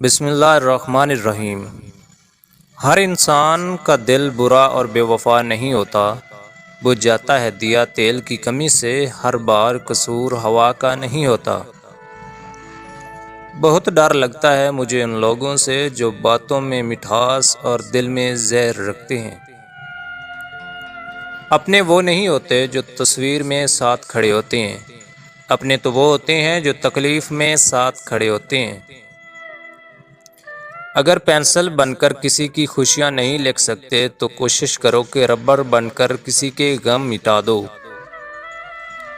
بسم اللہ الرحمن الرحیم۔ ہر انسان کا دل برا اور بے وفا نہیں ہوتا، بجھ جاتا ہے دیا تیل کی کمی سے، ہر بار قصور ہوا کا نہیں ہوتا۔ بہت ڈر لگتا ہے مجھے ان لوگوں سے جو باتوں میں مٹھاس اور دل میں زہر رکھتے ہیں۔ اپنے وہ نہیں ہوتے جو تصویر میں ساتھ کھڑے ہوتے ہیں، اپنے تو وہ ہوتے ہیں جو تکلیف میں ساتھ کھڑے ہوتے ہیں۔ اگر پینسل بن کر کسی کی خوشیاں نہیں لکھ سکتے تو کوشش کرو کہ ربڑ بن کر کسی کے غم مٹا دو۔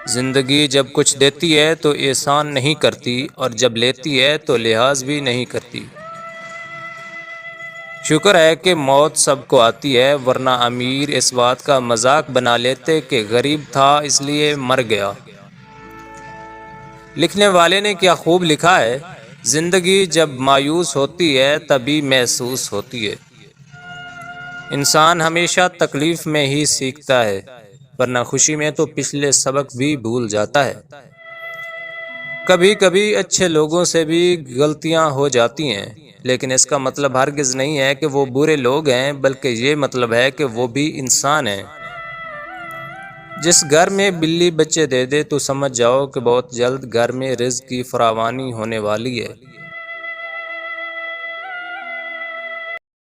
زندگی جب کچھ دیتی ہے تو احسان نہیں کرتی، اور جب لیتی ہے تو لحاظ بھی نہیں کرتی۔ شکر ہے کہ موت سب کو آتی ہے، ورنہ امیر اس بات کا مذاق بنا لیتے کہ غریب تھا اس لیے مر گیا۔ لکھنے والے نے کیا خوب لکھا ہے، زندگی جب مایوس ہوتی ہے تبھی محسوس ہوتی ہے۔ انسان ہمیشہ تکلیف میں ہی سیکھتا ہے، ورنہ خوشی میں تو پچھلے سبق بھی بھول جاتا ہے۔ کبھی کبھی اچھے لوگوں سے بھی غلطیاں ہو جاتی ہیں، لیکن اس کا مطلب ہرگز نہیں ہے کہ وہ برے لوگ ہیں، بلکہ یہ مطلب ہے کہ وہ بھی انسان ہیں۔ جس گھر میں بلی بچے دے دے تو سمجھ جاؤ کہ بہت جلد گھر میں رزق کی فراوانی ہونے والی ہے۔